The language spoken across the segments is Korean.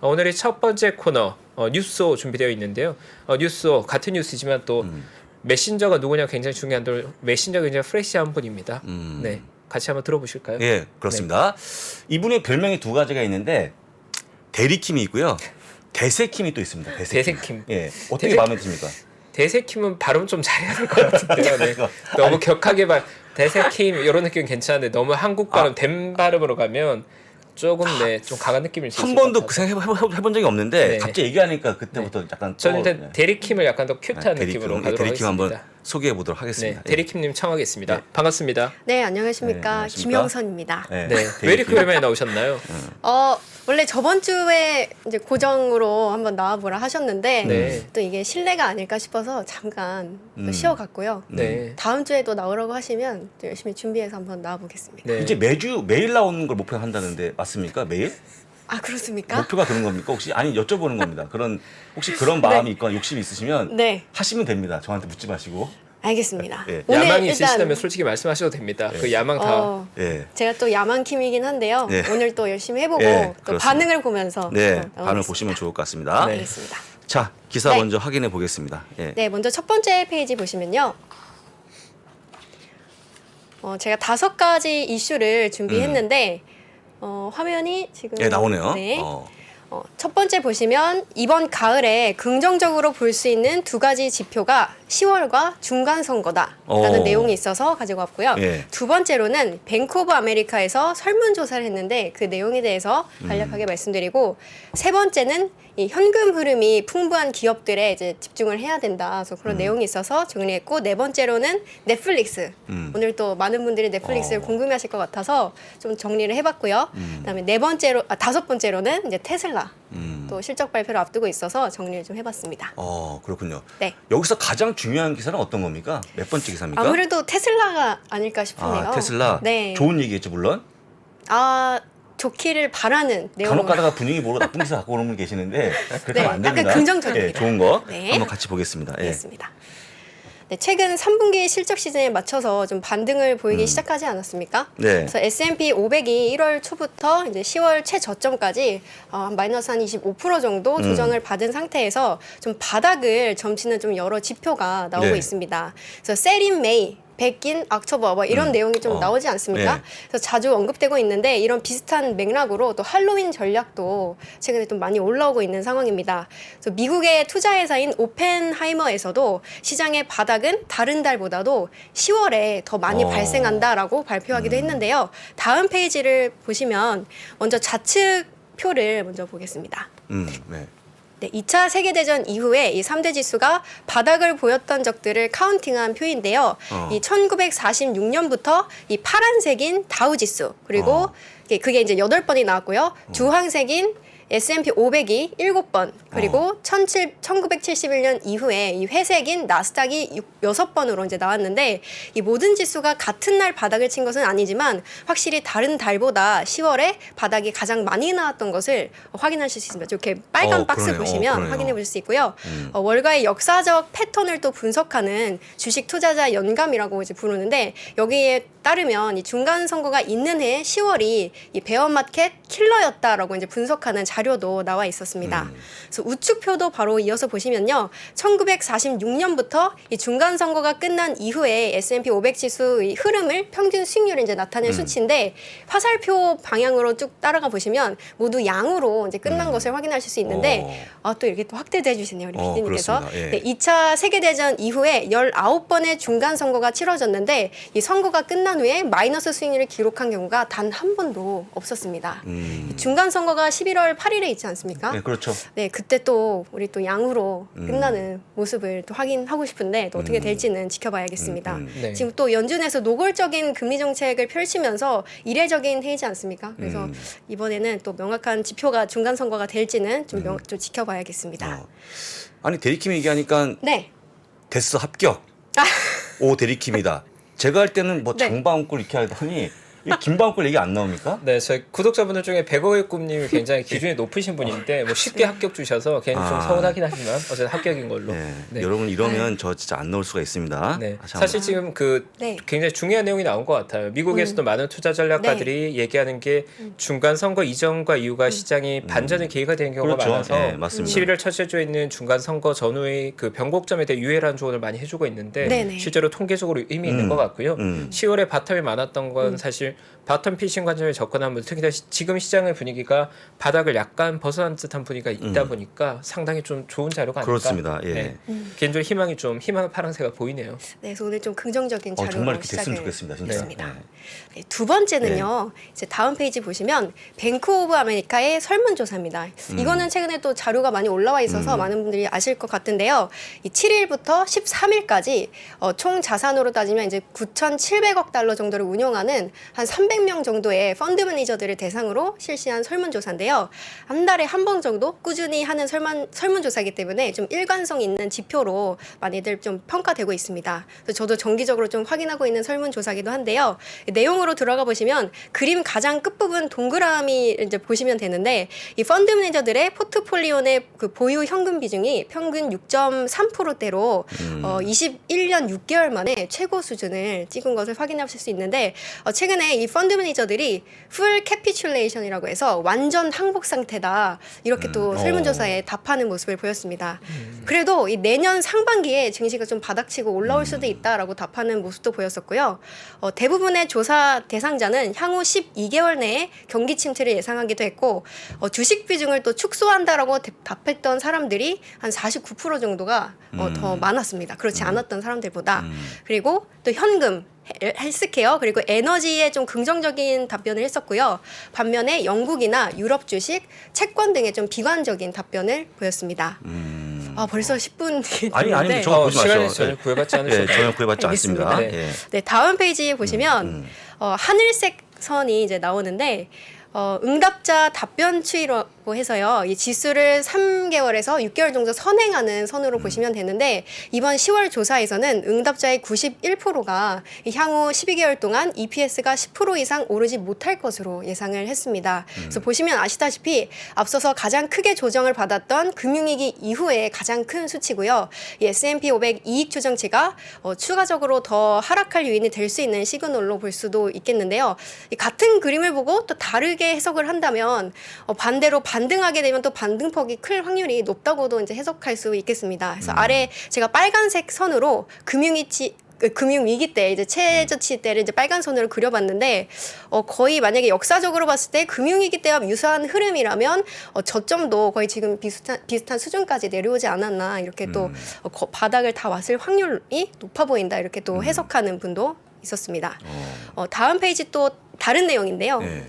오늘의 첫 번째 코너 뉴스오 준비되어 있는데요. 뉴스오 같은 뉴스지만 또 메신저가 누구냐 굉장히 중요한데 메신저가 굉장히 프레시한 분입니다. 네, 같이 한번 들어보실까요? 예, 그렇습니다. 이분의 별명이 두 가지가 있는데 대리킴이 있고요. 대세킴이 또 있습니다. 대세킴. 예, 어떻게 대세- 마음에 듭니까? 대세킴은 발음 좀 잘해야 될 것 같은데요. 네. 너무 격하게 대세킴 이런 느낌은 괜찮은데 너무 한국 발음 댐 발음으로 가면 조금 좀 강한 느낌일 수 있을 한 것 번도 같아서. 해본 적이 없는데 네. 갑자기 얘기하니까 그때부터 약간 저는 또, 일단 대리킴을 약간 더 큐트한 대리킴, 느낌으로 가도록 대리킴 하겠습니다. 한번 소개해 보도록 네, 하겠습니다. 예. 대리킴님 청하겠습니다. 네. 반갑습니다. 네, 안녕하십니까. 네, 안녕하십니까. 김영선입니다. 예, 네, 왜 이렇게 대리킴. 오랜만에 나오셨나요? 원래 저번 주에 이제 고정으로 한번 나와보라 하셨는데 네. 또 이게 실례가 아닐까 싶어서 잠깐 또 쉬어갔고요. 네. 다음 주에 또 나오라고 하시면 또 열심히 준비해서 한번 나와보겠습니다. 네. 이제 매일 나오는 걸 목표로 한다는데 맞습니까? 매일? 아, 그렇습니까? 목표가 그런 겁니까? 혹시 아니 여쭤보는 겁니다. 혹시 그런 마음이 있거나 욕심이 있으시면 네, 하시면 됩니다. 저한테 묻지 마시고. 알겠습니다. 예. 야망이 있으시다면 솔직히 말씀하셔도 됩니다. 네. 그 야망 다. 예. 제가 또 야만킴이긴 한데요. 네. 오늘 또 열심히 해보고 네, 또 그렇습니다. 반응을 보면서 네, 또 반을 나오겠습니다. 보시면 좋을 것 같습니다. 네. 알겠습니다. 자, 기사 네. 먼저 확인해 보겠습니다. 예. 네, 먼저 첫 번째 페이지 보시면요. 제가 5가지 이슈를 준비했는데 화면이 지금 예, 나오네요. 네. 첫 번째 보시면 이번 가을에 긍정적으로 볼 수 있는 2가지 지표가 10월과 중간 선거다라는 내용이 있어서 가지고 왔고요. 예. 두 번째로는 뱅크 오브 아메리카에서 설문조사를 했는데 그 내용에 대해서 간략하게 말씀드리고 세 번째는 이 현금 흐름이 풍부한 기업들에 이제 집중을 해야 된다. 그래서 그런 내용이 있어서 정리했고 네 번째로는 넷플릭스. 오늘 또 많은 분들이 넷플릭스를 궁금해하실 것 같아서 좀 정리를 해봤고요. 그다음에 다섯 번째로는 이제 테슬라. 또 실적 발표를 앞두고 있어서 정리를 좀 해봤습니다. 그렇군요. 네. 여기서 가장 중요한 기사는 어떤 겁니까? 몇 번째 기사입니까? 아무래도 테슬라가 아닐까 싶은데요. 테슬라. 네. 좋은 얘기겠죠, 물론. 좋기를 바라는 내용. 간혹 가다가 분위기 모르고 나쁜 기사 갖고 오는 분 계시는데 그렇게 네, 하면 안 됩니다. 약간 긍정적입니다. 예, 좋은 거 네. 한번 같이 보겠습니다. 예. 알겠습니다. 네, 최근 3분기 실적 시즌에 맞춰서 좀 반등을 보이기 시작하지 않았습니까? 네. 그래서 S&P 500이 1월 초부터 이제 10월 최저점까지 마이너스 한 25% 정도 조정을 받은 상태에서 좀 바닥을 점치는 좀 여러 지표가 나오고 네. 있습니다. 그래서 셀인 메이 백인 옥토버 뭐 이런 내용이 좀 나오지 않습니까? 네. 그래서 자주 언급되고 있는데 이런 비슷한 맥락으로 또 할로윈 전략도 최근에 좀 많이 올라오고 있는 상황입니다. 그래서 미국의 투자회사인 오펜하이머에서도 시장의 바닥은 다른 달보다도 10월에 더 많이 발생한다라고 발표하기도 했는데요. 다음 페이지를 보시면 먼저 좌측표를 먼저 보겠습니다. 네. 네, 2차 세계대전 이후에 이 3대 지수가 바닥을 보였던 적들을 카운팅한 표인데요. 이 1946년부터 이 파란색인 다우지수 그리고 그게 이제 8번이 나왔고요. 주황색인 S&P 500이 7번 그리고 1971년 이후에 이 회색인 나스닥이 6번으로 이제 나왔는데 이 모든 지수가 같은 날 바닥을 친 것은 아니지만 확실히 다른 달보다 10월에 바닥이 가장 많이 나왔던 것을 확인하실 수 있습니다. 이렇게 빨간 박스 그러네요. 보시면 그러네요. 확인해 보실 수 있고요. 월가의 역사적 패턴을 또 분석하는 주식 투자자 연감이라고 이제 부르는데 여기에 따르면 이 중간 선거가 있는 해 10월이 이 베어마켓 킬러였다라고 이제 분석하는 자료도 나와 있었습니다. 그래서 우측표도 바로 이어서 보시면요. 1946년부터 이 중간 선거가 끝난 이후에 S&P 500 지수의 흐름을 평균 수익률을 이제 나타낸 수치인데 화살표 방향으로 쭉 따라가 보시면 모두 양으로 이제 끝난 것을 확인하실 수 있는데 또 이렇게 또 확대해 주시네요. 우리 PD님께서. 그렇습니다. 예. 네, 2차 세계대전 이후에 19번의 중간 선거가 치러졌는데 이 선거가 끝난 후에 마이너스 수익률을 기록한 경우가 단 한 번도 없었습니다. 중간 선거가 11월 8일에 있지 않습니까? 네, 그렇죠. 네, 그때 또 우리 또 양으로 끝나는 모습을 또 확인하고 싶은데 또 어떻게 될지는 지켜봐야겠습니다. 네. 지금 또 연준에서 노골적인 금리 정책을 펼치면서 이례적인 해이지 않습니까? 그래서 이번에는 또 명확한 지표가 중간 선거가 될지는 좀 지켜봐야겠습니다. 아니 대리킴 얘기하니까 네. 됐어 합격. 오 대리킴이다. 제가 할 때는 뭐 네. 장방꿀 이렇게 하더니 이 김방꿀 얘기 안 나옵니까? 네, 저희 구독자분들 중에 100억의 꿈님이 굉장히 기준이 높으신 분인데 뭐 쉽게 합격 주셔서 괜히 좀 서운하긴 하지만 어쨌든 합격인 걸로. 네. 네. 여러분 이러면 저 진짜 안 나올 수가 있습니다. 네. 다시 한번. 사실 지금 그 네. 굉장히 중요한 내용이 나온 것 같아요. 미국에서도 많은 투자 전략가들이 얘기하는 게 중간 선거 이전과 이후가 시장이 반전의 계기가 되는 경우가 그렇죠. 많아서 네, 맞습니다. 11월 첫째 주에 있는 중간 선거 전후의 그 변곡점에 대해 유의라는 조언을 많이 해주고 있는데 네네. 실제로 통계적으로 의미 있는 것 같고요. 10월에 바텀이 많았던 건 사실 바텀 피싱 관점에 접근한 분 특히 지금 시장의 분위기가 바닥을 약간 벗어난 듯한 분위기가 있다 보니까 상당히 좀 좋은 자료가 아닐까. 그렇습니다. 예. 네. 개인적으로 희망의 파랑새가 보이네요. 네, 그래서 오늘 좀 긍정적인 자료로 정말 이렇게 됐으면 시작을 좋겠습니다. 진짜. 했습니다. 네. 네, 두 번째는요. 이제 다음 페이지 보시면 뱅크 오브 아메리카의 설문조사입니다. 이거는 최근에 또 자료가 많이 올라와 있어서 많은 분들이 아실 것 같은데요. 이 7일부터 13일까지 총 자산으로 따지면 이제 9,700억 달러 정도를 운용하는 한 300명 정도의 펀드 매니저들을 대상으로 실시한 설문조사인데요. 한 달에 한 번 정도 꾸준히 하는 설문조사이기 때문에 좀 일관성 있는 지표로 많이들 좀 평가되고 있습니다. 그래서 저도 정기적으로 좀 확인하고 있는 설문조사기도 한데요. 내용으로 들어가 보시면 그림 가장 끝부분 동그라미 이제 보시면 되는데 이 펀드 매니저들의 포트폴리오 내 그 보유 현금 비중이 평균 6.3%대로 21년 6개월 만에 최고 수준을 찍은 것을 확인하실 수 있는데 최근에 이 펀드 매니저들이 풀 캐피슐레이션이라고 해서 완전 항복 상태다 이렇게 또 설문조사에 답하는 모습을 보였습니다. 그래도 이 내년 상반기에 증시가 좀 바닥치고 올라올 수도 있다라고 답하는 모습도 보였었고요. 대부분의 조사 대상자는 향후 12개월 내에 경기 침체를 예상하기도 했고 주식 비중을 또 축소한다라고 답했던 사람들이 한 49% 정도가 더 많았습니다. 그렇지 않았던 사람들보다. 그리고 또 현금 헬스케어 그리고 에너지에 좀 긍정적인 답변을 했었고요. 반면에 영국이나 유럽 주식, 채권 등에 좀 비관적인 답변을 보였습니다. 벌써 10분 아니 저거 보지 마세요. 시간이 전혀 구애받지 않으셔도 네, 전혀 구애받지 알겠습니다. 않습니다. 네. 예. 네, 다음 페이지에 보시면 하늘색 선이 이제 나오는데 응답자 답변 추이라고 해서요. 이 지수를 3개월에서 6개월 정도 선행하는 선으로 보시면 되는데 이번 10월 조사에서는 응답자의 91%가 향후 12개월 동안 EPS가 10% 이상 오르지 못할 것으로 예상을 했습니다. 그래서 보시면 아시다시피 앞서서 가장 크게 조정을 받았던 금융위기 이후에 가장 큰 수치고요. 이 S&P 500 이익 추정치가 추가적으로 더 하락할 요인이 될 수 있는 시그널로 볼 수도 있겠는데요. 이 같은 그림을 보고 또 다르게 해석을 한다면 반대로 반등하게 되면 또 반등폭이 클 확률이 높다고도 이제 해석할 수 있겠습니다. 그래서 아래 제가 빨간색 선으로 금융위기 때 이제 최저치 때를 이제 빨간 선으로 그려봤는데 거의 만약에 역사적으로 봤을 때 금융위기 때와 유사한 흐름이라면 저점도 거의 지금 비슷한 수준까지 내려오지 않았나 이렇게 또 바닥을 다 왔을 확률이 높아 보인다 이렇게 또 해석하는 분도 있었습니다. 다음 페이지 또 다른 내용인데요. 네.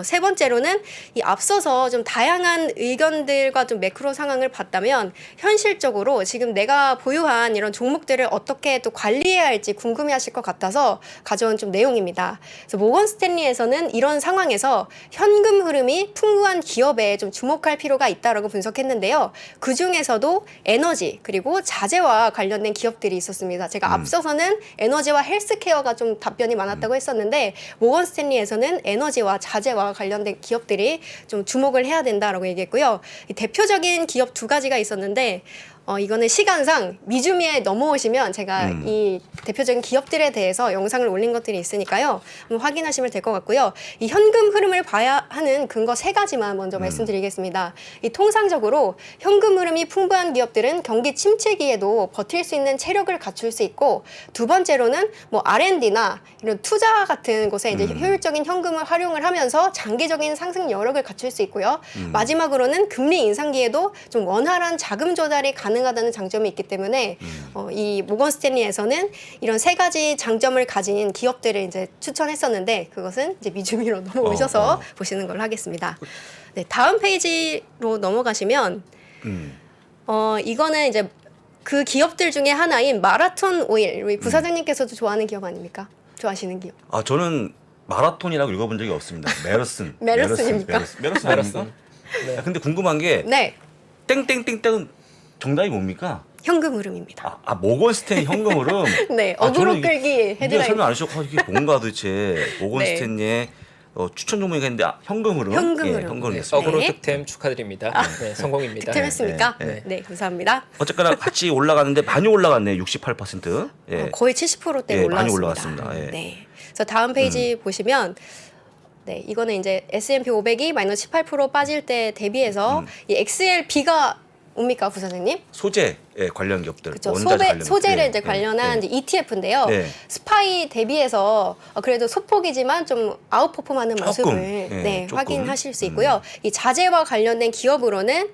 세 번째로는 이 앞서서 좀 다양한 의견들과 좀 매크로 상황을 봤다면 현실적으로 지금 내가 보유한 이런 종목들을 어떻게 또 관리해야 할지 궁금해하실 것 같아서 가져온 좀 내용입니다. 그래서 모건 스탠리에서는 이런 상황에서 현금 흐름이 풍부한 기업에 좀 주목할 필요가 있다라고 분석했는데요. 그 중에서도 에너지 그리고 자재와 관련된 기업들이 있었습니다. 제가 앞서서는 에너지와 헬스케어가 좀 답변이 많았다고 했었는데 모건 스탠리에서는 에너지와 자재와 관련된 기업들이 좀 주목을 해야 된다라고 얘기했고요. 이 대표적인 기업 두 가지가 있었는데 이거는 시간상 미주미에 넘어오시면 제가 이 대표적인 기업들에 대해서 영상을 올린 것들이 있으니까요. 한번 확인하시면 될 것 같고요. 이 현금 흐름을 봐야 하는 근거 세 가지만 먼저 말씀드리겠습니다. 이 통상적으로 현금 흐름이 풍부한 기업들은 경기 침체기에도 버틸 수 있는 체력을 갖출 수 있고 두 번째로는 뭐 R&D나 이런 투자 같은 곳에 이제 효율적인 현금을 활용을 하면서 장기적인 상승 여력을 갖출 수 있고요. 마지막으로는 금리 인상기에도 좀 원활한 자금 조달이 가능하다는 장점이 있기 때문에 이 모건 스탠리에서는 이런 세 가지 장점을 가진 기업들을 이제 추천했었는데 그것은 이제 미주미로 넘어오셔서 보시는 걸로 하겠습니다. 네, 다음 페이지로 넘어가시면 이거는 이제 그 기업들 중에 하나인 마라톤 오일 우리 부사장님께서도 좋아하는 기업 아닙니까? 좋아하시는 기업. 저는 마라톤이라고 읽어본 적이 없습니다. 메르슨. 메르슨입니까? 메르슨. 네. 근데 궁금한 게 네. 땡땡땡땡은 정답이 뭡니까? 현금 흐름입니다. 모건 스탠리 현금 흐름. 네, 아, 어그로 저는 끌기 이게 헤드라인. 설명 안 해주셨고 이게 뭔가 도대체 모건 네. 스탠리의 추천 종목이 있는데 현금 흐름. 현금 예, 흐름. 현금 네, 흐름. 어그로 네. 득템 축하드립니다. 네, 성공입니다. 득템했습니까? 네, 네, 네. 감사합니다. 어쨌거나 같이 올라가는데 많이 올라갔네. 68%. 예. 거의 70%대 예, 올라왔습니다. 많이 올라갔습니다. 예. 네. 그래서 다음 페이지 보시면 네, 이거는 이제 S&P 500이 마이너스 18% 빠질 때 대비해서 이 XLB가 뭡니까, 부사장님? 소재 관련 기업들. 그렇죠. 원자재 관련 소재를 기업들. 이제 예, 관련한 예. 이제 ETF인데요. 네. 스파이 대비해서 그래도 소폭이지만 좀 아웃퍼폼하는 조금, 모습을 예, 네, 조금. 확인하실 수 있고요. 이 자재와 관련된 기업으로는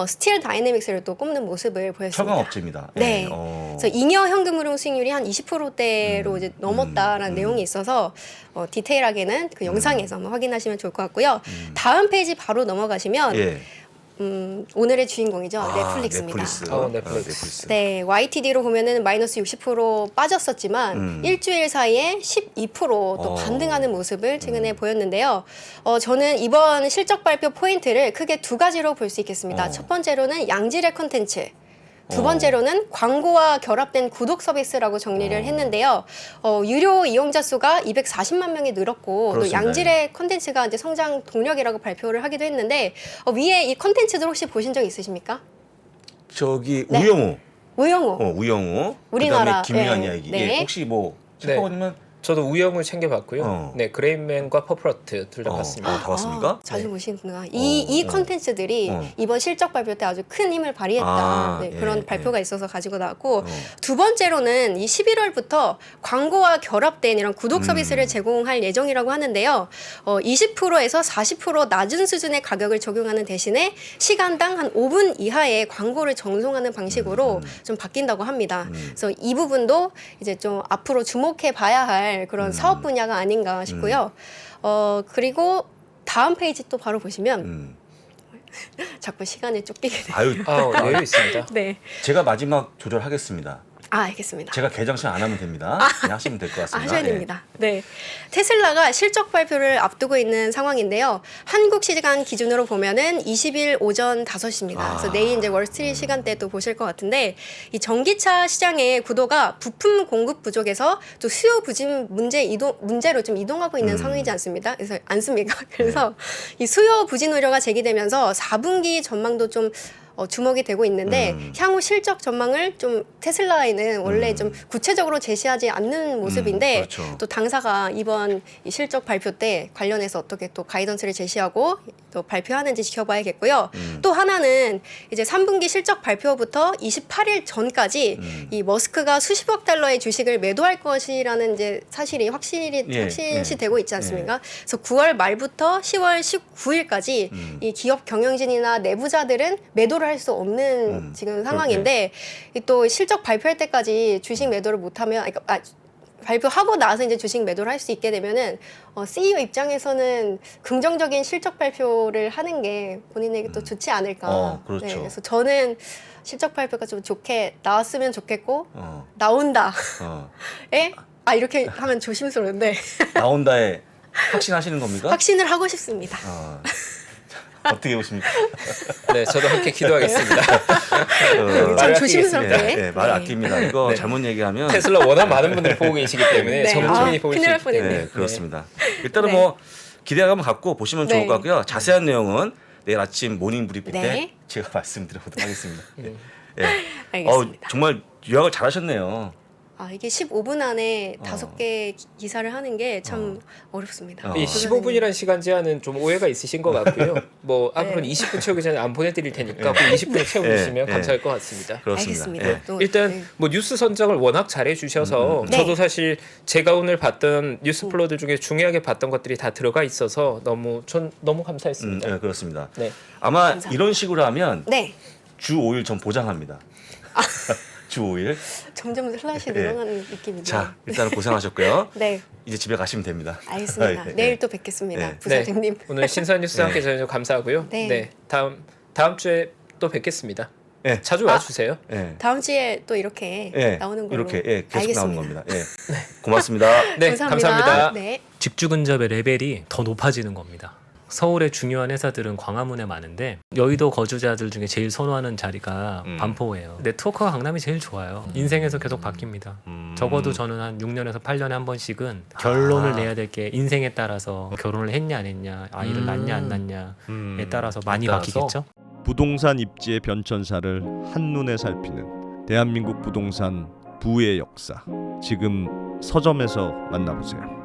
스틸 다이내믹스를 또 꼽는 모습을 보였습니다. 처강업체입니다. 네. 예. 그래서 잉여 현금 흐름 수익률이 한 20%대로 이제 넘었다라는 내용이 있어서 디테일하게는 그 영상에서 한번 확인하시면 좋을 것 같고요. 다음 페이지 바로 넘어가시면 예. 오늘의 주인공이죠. 아, 넷플릭스입니다. 넷플릭스. 넷플릭스. 네, YTD로 보면은 마이너스 60% 빠졌었지만 일주일 사이에 12%또 반등하는 모습을 최근에 보였는데요. 저는 이번 실적 발표 포인트를 크게 두 가지로 볼 수 있겠습니다. 첫 번째로는 양질의 컨텐츠. 두 번째로는 광고와 결합된 구독 서비스라고 정리를 했는데요. 유료 이용자 수가 240만 명이 늘었고 그렇습니다. 또 양질의 컨텐츠가 이제 성장 동력이라고 발표를 하기도 했는데 위에 이 컨텐츠들 혹시 보신 적 있으십니까? 저기 네. 우영우. 우영우. 우영우. 우리나라, 그다음에 김미한 네. 이야기. 네. 예, 혹시 뭐 네. 잠깐만요. 저도 우영을 챙겨봤고요. 네, 그레인맨과 퍼플러트 둘 다 봤습니다. 다 봤습니까? 자주 보시는구나. 이 컨텐츠들이 이번 실적 발표 때 아주 큰 힘을 발휘했다. 네, 예, 그런 발표가 있어서 가지고 나왔고 어. 두 번째로는 이 11월부터 광고와 결합된 이런 구독 서비스를 제공할 예정이라고 하는데요. 20%에서 40% 낮은 수준의 가격을 적용하는 대신에 시간당 한 5분 이하의 광고를 정송하는 방식으로 좀 바뀐다고 합니다. 그래서 이 부분도 이제 좀 앞으로 주목해 봐야 할 그런 사업 분야가 아닌가 싶고요. 그리고 다음 페이지 또 바로 보시면 자꾸 시간을 쫓기게 돼요. 아유, 여유 있습니다. 네. 제가 마지막 조절하겠습니다. 알겠습니다. 제가 개장신 안 하면 됩니다. 그냥 하시면 될 것 같습니다. 하셔야 됩니다. 네. 테슬라가 실적 발표를 앞두고 있는 상황인데요. 한국 시간 기준으로 보면은 20일 오전 5시입니다. 그래서 내일 이제 월스트리트 시간대 또 보실 것 같은데 이 전기차 시장의 구도가 부품 공급 부족에서 또 수요 부진 문제로 좀 이동하고 있는 상황이지 않습니까? 그래서 이 수요 부진 우려가 제기되면서 4분기 전망도 좀 주목이 되고 있는데 향후 실적 전망을 좀 테슬라에는 원래 좀 구체적으로 제시하지 않는 모습인데 그렇죠. 또 당사가 이번 이 실적 발표 때 관련해서 어떻게 또 가이던스를 제시하고 또 발표하는지 지켜봐야겠고요. 또 하나는 이제 3분기 실적 발표부터 28일 전까지 이 머스크가 수십억 달러의 주식을 매도할 것이라는 이제 사실이 확실시되고 있지 않습니까? 그래서 9월 말부터 10월 19일까지 이 기업 경영진이나 내부자들은 매도를 할 수 없는 지금 상황인데 또 실적 발표할 때까지 주식 매도를 못하면 발표하고 나서 이제 주식 매도를 할 수 있게 되면은 CEO 입장에서는 긍정적인 실적 발표를 하는 게 본인에게 또 좋지 않을까. 그렇죠. 네, 그래서 저는 실적 발표가 좀 좋게 나왔으면 좋겠고 나온다. 이렇게 하면 조심스러운데 나온다에 확신하시는 겁니까? 확신을 하고 싶습니다. 어떻게 보십니까? 네, 저도 함께 기도하겠습니다. 참 말을 조심스럽게. 네, 말 네. 아낍니다. 이거 잘못 얘기하면 테슬라 워낙 많은 분들이 보고 계시기 때문에 네. 전국민이 보고 큰일 날 계시기 때문에 뻔했네요. 네, 그렇습니다. 일단은 네. 뭐 기대감 갖고 보시면 좋을 네. 것 같고요. 자세한 내용은 내일 아침 모닝 브리핑 때 네. 제가 말씀드려보도록 하겠습니다. 네. 알겠습니다. 정말 요약을 잘하셨네요. 이게 15분 안에 5개 기사를 하는 게 참 어렵습니다. 이 15분이라는 시간 제한은 좀 오해가 있으신 것 같고요. 뭐 앞으로는 네. 20분 채우기 전에 안 보내드릴 테니까 그 20분 채워주시면 감사할 것 같습니다. 그렇습니다. 알겠습니다. 예. 또, 일단 네. 뭐 뉴스 선정을 워낙 잘해 주셔서 네. 저도 사실 제가 오늘 봤던 뉴스 플로드 중에 중요하게 봤던 것들이 다 들어가 있어서 전 너무 감사했습니다. 네, 그렇습니다. 네. 아마 감사합니다. 이런 식으로 하면 네. 주 5일 전 보장합니다. 주 5일. 점점 슬라시 네. 늘어가는 느낌이네요. 자, 일단은 고생하셨고요. 네. 이제 집에 가시면 됩니다. 알겠습니다. 네, 내일 네. 또 뵙겠습니다. 네. 부사장님. 오늘 신선 뉴스 함께 해주셔서 감사하고요. 네. 네. 다음 주에 또 뵙겠습니다. 네. 자주 와주세요. 네. 다음 주에 또 이렇게 네. 나오는 걸로. 이렇게 계속 알겠습니다. 나오는 겁니다. 네. 고맙습니다. 네, 감사합니다. 네. 직주 근접의 레벨이 더 높아지는 겁니다. 서울의 중요한 회사들은 광화문에 많은데 여의도 거주자들 중에 제일 선호하는 자리가 반포예요. 네트워크가 강남이 제일 좋아요. 인생에서 계속 바뀝니다. 적어도 저는 한 6년에서 8년에 한 번씩은 결론을 내야 될 게 인생에 따라서 결혼을 했냐 안 했냐, 아이를 낳냐 안 낳냐에 따라서 많이 바뀌겠죠. 부동산 입지의 변천사를 한눈에 살피는 대한민국 부동산 부의 역사. 지금 서점에서 만나보세요.